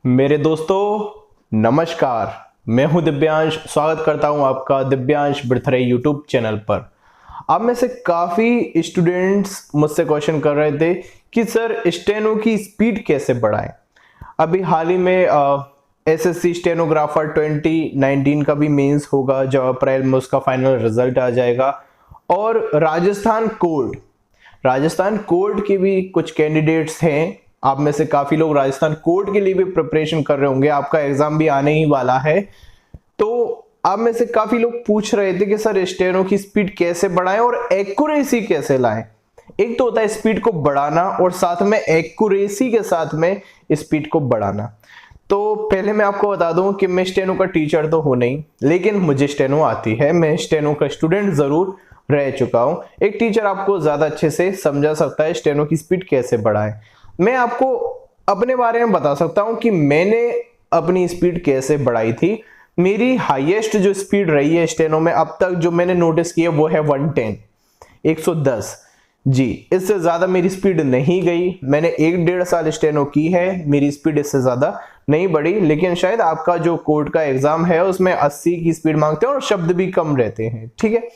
मेरे दोस्तों नमस्कार, मैं हूं दिव्यांश। स्वागत करता हूं आपका दिव्यांश बिरथरे यूट्यूब चैनल पर। आप में से काफी स्टूडेंट्स मुझसे क्वेश्चन कर रहे थे कि सर स्टेनो की स्पीड कैसे बढ़ाएं। अभी हाल ही में एसएससी स्टेनोग्राफर 2019 का भी मेंस होगा, जब अप्रैल में उसका फाइनल रिजल्ट आ जाएगा। और राजस्थान कोर्ट के भी कुछ कैंडिडेट्स हैं। आप में से काफी लोग राजस्थान कोर्ट के लिए भी प्रिपरेशन कर रहे होंगे, आपका एग्जाम भी आने ही वाला है। तो आप में से काफी लोग पूछ रहे थे कि सर स्टेनो की स्पीड कैसे बढ़ाएं और एक्यूरेसी कैसे लाएं। एक तो होता है स्पीड को बढ़ाना और साथ में एक्यूरेसी के साथ में स्पीड को बढ़ाना। तो पहले मैं आपको बता दूं कि मैं स्टेनो का टीचर तो हूं नहीं, लेकिन मुझे स्टेनो आती है। मैं स्टेनो का स्टूडेंट जरूर रह चुका हूं। एक टीचर आपको ज्यादा अच्छे से समझा सकता है स्टेनो की स्पीड कैसे बढ़ाएं। मैं आपको अपने बारे में बता सकता हूं कि मैंने अपनी स्पीड कैसे बढ़ाई थी। मेरी हाईएस्ट जो स्पीड रही है स्टेनो में अब तक जो मैंने नोटिस की है वो है 110 जी। इससे ज्यादा मेरी स्पीड नहीं गई। मैंने 1-1.5 साल स्टेनो की है, मेरी स्पीड इससे ज्यादा नहीं बढ़ी। लेकिन शायद आपका जो कोर्ट का एग्जाम है उसमें 80 की स्पीड मांगते हैं और शब्द भी कम रहते हैं, ठीक है।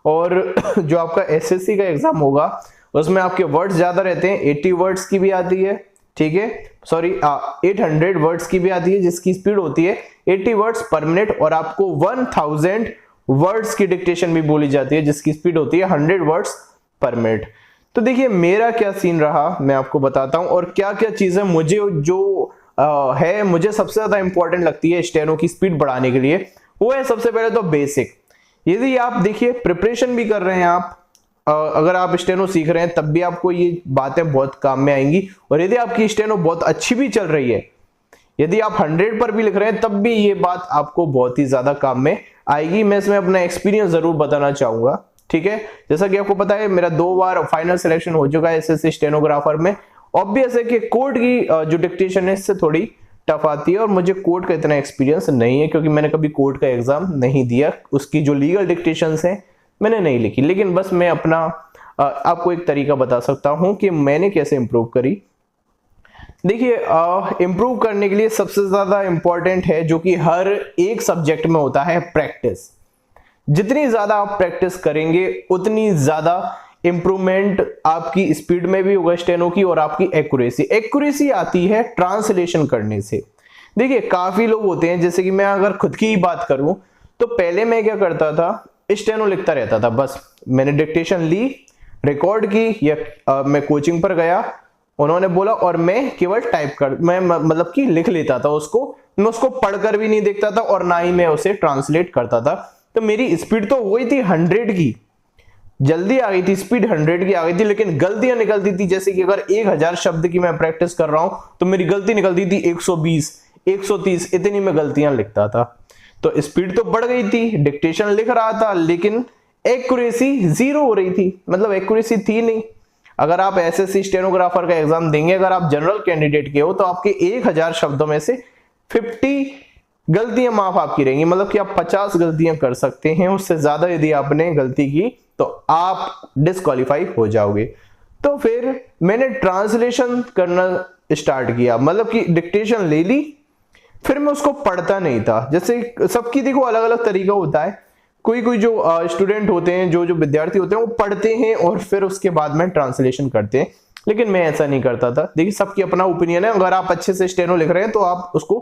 और जो आपका एसएससी का एग्जाम होगा उसमें आपके वर्ड्स ज्यादा रहते हैं, 80 वर्ड्स की भी आती है, ठीक है, सॉरी 800 वर्ड्स की भी आती है, जिसकी स्पीड होती है 80 वर्ड्स पर मिनट। और आपको 1000 वर्ड्स की डिक्टेशन भी बोली जाती है, जिसकी स्पीड होती है 100 वर्ड्स पर मिनट। तो देखिए मेरा क्या सीन रहा, मैं आपको बताता हूं। और क्या क्या चीजें मुझे मुझे सबसे ज्यादा इंपॉर्टेंट लगती है स्टेनो की स्पीड बढ़ाने के लिए, वो है सबसे पहले तो बेसिक। यदि आप देखिए प्रिपरेशन भी कर रहे हैं आप, अगर आप स्टेनो सीख रहे हैं तब भी आपको ये बातें बहुत काम में आएंगी। और यदि आपकी स्टेनो बहुत अच्छी भी चल रही है, यदि आप 100 पर भी लिख रहे हैं तब भी ये बात आपको बहुत ही ज्यादा काम में आएगी। मैं इसमें अपना एक्सपीरियंस जरूर बताना चाहूंगा, ठीक है। जैसा कि आपको पता है मेरा 2 बार फाइनल सिलेक्शन हो चुका है एसएससी स्टेनोग्राफर में। ऑब्वियस है कि कोर्ट की जो डिक्टेशन है इससे थोड़ी टफ आती है और मुझे कोर्ट का इतना एक्सपीरियंस नहीं है, क्योंकि मैंने कभी कोर्ट का एग्जाम नहीं दिया। उसकी जो लीगल डिक्टेशंस हैं मैंने नहीं लिखी। लेकिन बस मैं अपना आपको एक तरीका बता सकता हूं कि मैंने कैसे इंप्रूव करी। देखिए इंप्रूव करने के लिए सबसे ज्यादा इंपॉर्टेंट है, जो कि हर एक सब्जेक्ट में होता है, प्रैक्टिस। जितनी ज्यादा आप प्रैक्टिस करेंगे उतनी ज्यादा इंप्रूवमेंट आपकी स्पीड में भी होगा स्टेनो की। और आपकी एक्यूरेसी आती है ट्रांसलेशन करने से। देखिए काफी लोग होते हैं, जैसे कि मैं अगर खुद की ही बात करूं तो पहले मैं क्या करता था, स्टेनो लिखता रहता था। बस मैंने डिक्टेशन ली, रिकॉर्ड की, या मैं कोचिंग पर गया, उन्होंने बोला और मैं केवल मैं मतलब कि लिख लेता था उसको। मैं उसको पढ़कर भी नहीं देखता था और ना ही मैं उसे ट्रांसलेट करता था। तो मेरी स्पीड तो वही थी 100 की, जल्दी आ गई थी, स्पीड 100 की आ गई थी। लेकिन गलतियां निकलती थी, जैसे कि अगर 1000 शब्द की मैं प्रैक्टिस कर रहा हूं तो मेरी गलती निकलती थी 120, 130, इतनी मैं गलतियां लिखता था। तो स्पीड तो बढ़ गई थी, डिक्टेशन लिख रहा था, लेकिन एक्यूरेसी 0 हो रही थी, मतलब एक्यूरेसी थी नहीं। अगर आप एसएससी स्टेनोग्राफर का एग्जाम देंगे, अगर आप जनरल कैंडिडेट के हो, तो आपके 1000 शब्दों में से 50 गलतियां माफ आपकी रहेंगी, मतलब कि आप 50 गलतियां कर सकते हैं। उससे ज्यादा यदि आपने गलती की तो आप डिस्क्वालीफाई हो जाओगे। तो फिर मैंने ट्रांसलेशन करना स्टार्ट किया, मतलब कि डिक्टेशन ले ली, फिर मैं उसको पढ़ता नहीं था। जैसे सबकी देखो अलग अलग तरीका होता है। कोई जो स्टूडेंट होते हैं, जो विद्यार्थी होते हैं, वो पढ़ते हैं और फिर उसके बाद में ट्रांसलेशन करते हैं। लेकिन मैं ऐसा नहीं करता था। देखिए सबकी अपना ओपिनियन है। अगर आप अच्छे से स्टेनो लिख रहे हैं तो आप उसको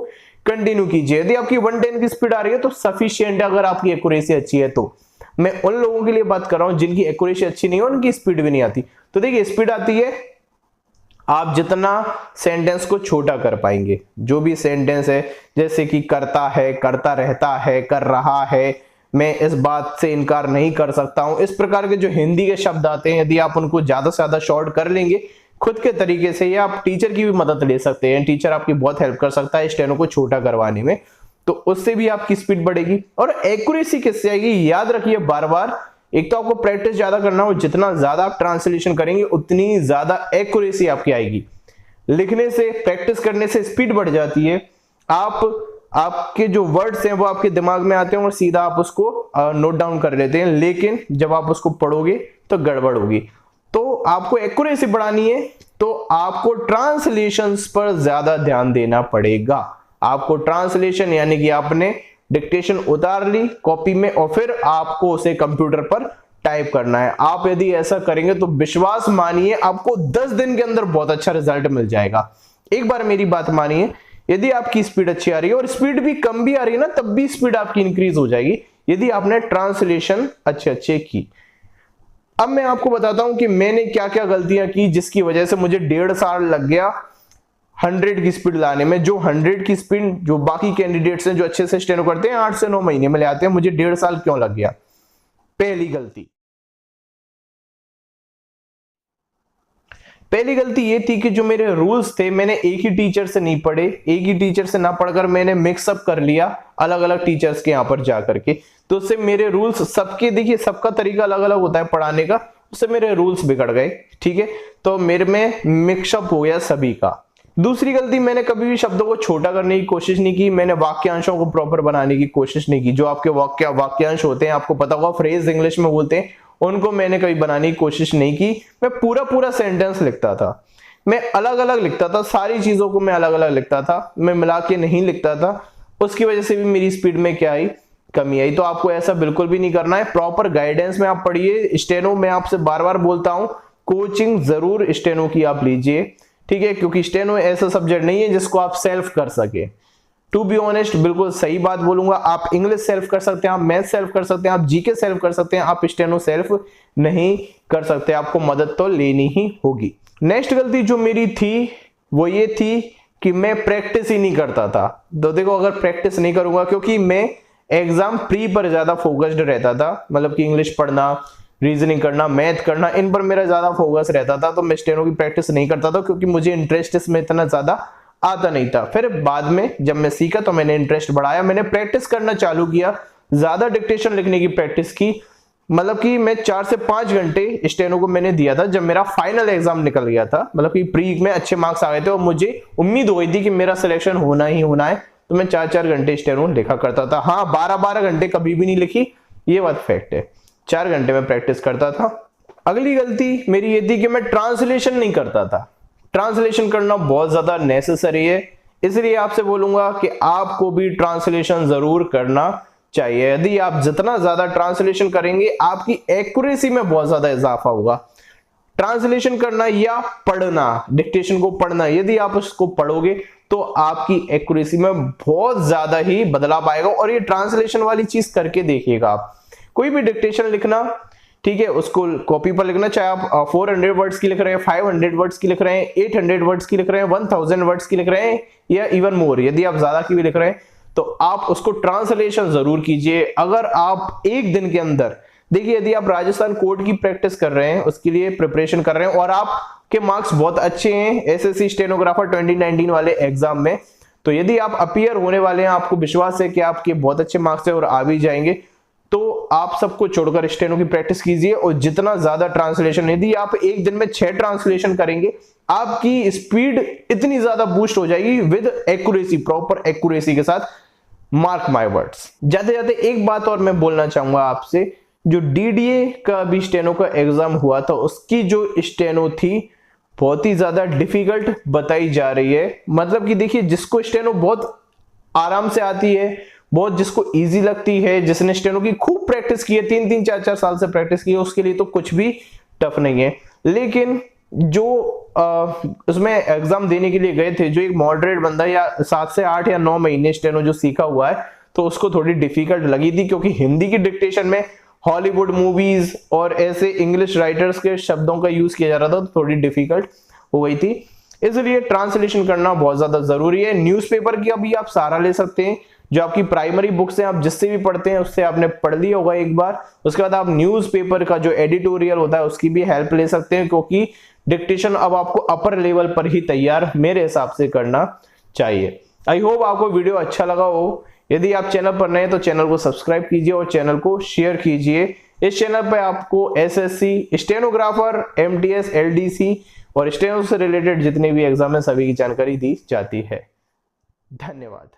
कंटिन्यू कीजिए। यदि आपकी 110 की स्पीड आ रही है तो सफिशिएंट है, अगर आपकी एक्यूरेसी अच्छी है तो। मैं उन लोगों के लिए बात कर रहा हूं जिनकी एक्यूरेसी अच्छी नहीं है, उनकी स्पीड भी नहीं आती। तो देखिए स्पीड आती है, आप जितना सेंटेंस को छोटा कर पाएंगे, जो भी सेंटेंस है, जैसे कि करता है, करता रहता है, कर रहा है, मैं इस बात से इनकार नहीं कर सकता हूं, इस प्रकार के जो हिंदी के शब्द आते हैं, यदि आप उनको ज्यादा से ज्यादा शॉर्ट कर लेंगे खुद के तरीके से, या आप टीचर की भी मदद ले सकते हैं, टीचर आपकी बहुत हेल्प कर सकता है स्टेनो को छोटा करवाने में, तो उससे भी आपकी स्पीड बढ़ेगी। और एक्यूरेसी किससे आएगी, याद रखिए बार बार, एक तो आपको प्रैक्टिस ज्यादा करना हो, जितना ज्यादा आप ट्रांसलेशन करेंगे उतनी ज्यादा एक्यूरेसी आपकी आएगी। लिखने से, प्रैक्टिस करने से स्पीड बढ़ जाती है। आपके जो वर्ड्स हैं वो आपके दिमाग में आते हैं और सीधा आप उसको नोट डाउन कर लेते हैं, लेकिन जब आप उसको पढ़ोगे तो गड़बड़ होगी। तो आपको एक्यूरेसी बढ़ानी है तो आपको ट्रांसलेशंस पर ज्यादा ध्यान देना पड़ेगा। आपको ट्रांसलेशन यानी कि आपने डिक्टेशन उतार ली कॉपी में और फिर आपको उसे कंप्यूटर पर टाइप करना है। आप यदि ऐसा करेंगे तो विश्वास मानिए आपको 10 दिन के अंदर बहुत अच्छा रिजल्ट मिल जाएगा। एक बार मेरी बात मानिए, यदि आपकी स्पीड अच्छी आ रही है और स्पीड भी कम भी आ रही है ना, तब भी स्पीड आपकी इंक्रीज हो जाएगी यदि आपने ट्रांसलेशन अच्छे की। अब मैं आपको बताता हूं कि मैंने क्या क्या गलतियां की जिसकी वजह से मुझे 1.5 साल लग गया 100 की स्पीड लाने में। जो 100 की स्पीड जो बाकी कैंडिडेट्स हैं जो अच्छे से स्टेनो करते हैं 8 से 9 महीने में ले आते हैं, मुझे 1.5 साल क्यों लग गया? पहली गलती ये थी कि जो मेरे रूल्स थे मैंने एक ही टीचर से नहीं पढ़े, एक ही टीचर से ना पढ़कर मैंने मिक्सअप कर लिया अलग अलग टीचर्स के यहाँ पर जाकर के। तो उससे मेरे रूल्स सबके, देखिए सबका तरीका अलग अलग होता है पढ़ाने का, उससे मेरे रूल्स बिगड़ गए। ठीक है, तो मेरे में मिक्सअप हो गया सभी का। दूसरी गलती, मैंने कभी भी शब्दों को छोटा करने की कोशिश नहीं की, मैंने वाक्यांशों को प्रॉपर बनाने की कोशिश नहीं की। जो आपके वाक्यांश होते हैं आपको पता होगा, फ्रेज इंग्लिश में बोलते हैं, उनको मैंने कभी बनाने की कोशिश नहीं की। मैं पूरा सेंटेंस लिखता था, मैं अलग अलग लिखता था, सारी चीजों को मैं अलग अलग लिखता था, मैं मिला के नहीं लिखता था। उसकी वजह से भी मेरी स्पीड में क्या आई, कमी आई। तो आपको ऐसा बिल्कुल भी नहीं करना है। प्रॉपर गाइडेंस में आप पढ़िए। स्टेनो में आपसे बार बार बोलता हूं, कोचिंग जरूर स्टेनो की आप लीजिए। ठीक है, क्योंकि स्टेनो ऐसा सब्जेक्ट नहीं है जिसको आप सेल्फ कर सके। टू बी ऑनेस्ट, बिल्कुल सही बात बोलूंगा, आप इंग्लिश सेल्फ कर सकते हैं, आप मैथ सेल्फ कर सकते हैं, आप जीके सेल्फ कर सकते हैं, आप स्टेनो सेल्फ नहीं कर सकते। आपको मदद तो लेनी ही होगी। नेक्स्ट गलती जो मेरी थी वो ये थी कि मैं प्रैक्टिस ही नहीं करता था। तो देखो, अगर प्रैक्टिस नहीं करूंगा, क्योंकि मैं एग्जाम प्री पर ज्यादा फोकस्ड रहता था, मतलब कि इंग्लिश पढ़ना, रीजनिंग करना, मैथ करना, इन पर मेरा ज्यादा फोकस रहता था। तो मैं स्टेनो की प्रैक्टिस नहीं करता था क्योंकि मुझे इंटरेस्ट इसमें इतना ज्यादा आता नहीं था। फिर बाद में जब मैं सीखा तो मैंने इंटरेस्ट बढ़ाया, मैंने प्रैक्टिस करना चालू किया, ज्यादा डिक्टेशन लिखने की प्रैक्टिस की। मतलब कि मैं 4 से 5 घंटे स्टेनो को मैंने दिया था जब मेरा फाइनल एग्जाम निकल गया था। मतलब कि प्री में अच्छे मार्क्स आ गए थे और मुझे उम्मीद हो गई थी कि मेरा सिलेक्शन होना ही होना है। तो मैं 4-4 घंटे स्टेनो लिखा करता था। हाँ, 12-12 घंटे कभी भी नहीं लिखी, ये बात फैक्ट है। 4 घंटे में प्रैक्टिस करता था। अगली गलती मेरी ये थी कि मैं ट्रांसलेशन नहीं करता था। ट्रांसलेशन करना बहुत ज्यादा नेसेसरी है, इसलिए आपसे बोलूंगा कि आपको भी ट्रांसलेशन जरूर करना चाहिए। यदि आप जितना ज्यादा ट्रांसलेशन करेंगे आपकी एक्यूरेसी में बहुत ज्यादा इजाफा होगा। ट्रांसलेशन करना या पढ़ना, डिक्टेशन को पढ़ना, यदि आप उसको पढ़ोगे तो आपकी एक्यूरेसी में बहुत ज्यादा ही बदलाव आएगा। और ये ट्रांसलेशन वाली चीज करके देखिएगा आप, कोई भी डिक्टेशन लिखना, ठीक है, उसको कॉपी पर लिखना, चाहे आप 400 वर्ड्स की लिख रहे हैं, 500 वर्ड्स की लिख रहे हैं, 800 वर्ड्स की लिख रहे हैं, 1000 वर्ड्स की लिख रहे हैं या इवन मोर, यदि आप ज्यादा की भी लिख रहे हैं तो आप उसको ट्रांसलेशन जरूर कीजिए। अगर आप एक दिन के अंदर, देखिए यदि आप राजस्थान कोर्ट की प्रैक्टिस कर रहे हैं, उसके लिए प्रिपरेशन कर रहे हैं और आपके मार्क्स बहुत अच्छे हैं एसएससी स्टेनोग्राफर 2019 वाले एग्जाम में, तो यदि आप अपीयर होने वाले हैं, आपको विश्वास है कि आपके बहुत अच्छे मार्क्स है और आ भी जाएंगे, तो आप सबको छोड़कर स्टेनो की प्रैक्टिस कीजिए। और जितना ज्यादा ट्रांसलेशन, यदि आप एक दिन में 6 ट्रांसलेशन करेंगे, आपकी स्पीड इतनी ज्यादा बूस्ट हो जाएगी विद एक्यूरेसी, प्रॉपर एक्यूरेसी के साथ। Mark my words. जाते जाते एक बात और मैं बोलना चाहूंगा आपसे, जो डीडीए का भी स्टेनो का एग्जाम हुआ था, उसकी जो स्टेनो थी बहुत ही ज्यादा डिफिकल्ट बताई जा रही है। मतलब कि देखिए, जिसको स्टेनो बहुत आराम से आती है, बहुत जिसको इजी लगती है, जिसने स्टेनो की खूब प्रैक्टिस की है, 3-3, 4-4 साल से प्रैक्टिस की है, उसके लिए तो कुछ भी टफ नहीं है। लेकिन जो उसमें एग्जाम देने के लिए गए थे, जो एक मॉडरेट बंदा या 7 से 8 या 9 महीने स्टेनो जो सीखा हुआ है, तो उसको थोड़ी डिफिकल्ट लगी थी, क्योंकि हिंदी की डिक्टेशन में हॉलीवुड मूवीज और ऐसे इंग्लिश राइटर्स के शब्दों का यूज किया जा रहा था, तो थोड़ी डिफिकल्ट हो गई थी। इसलिए ट्रांसलेशन करना बहुत ज्यादा जरूरी है। न्यूज़पेपर की अभी आप सहारा ले सकते हैं, जो आपकी प्राइमरी बुक्स हैं, आप जिससे भी पढ़ते हैं उससे आपने पढ़ लिया होगा एक बार, उसके बाद आप न्यूज़पेपर का जो एडिटोरियल होता है उसकी भी हेल्प ले सकते हैं, क्योंकि डिक्टेशन अब आपको अपर लेवल पर ही तैयार मेरे हिसाब से करना चाहिए। आई होप आपको वीडियो अच्छा लगा हो। यदि आप चैनल पर नए हैं तो चैनल को सब्सक्राइब कीजिए और चैनल को शेयर कीजिए। इस चैनल पर आपको एसएससी स्टेनोग्राफर, एमटीएस, एलडीसी और स्टेनो से रिलेटेड जितने भी एग्जाम है सभी की जानकारी दी जाती है। धन्यवाद।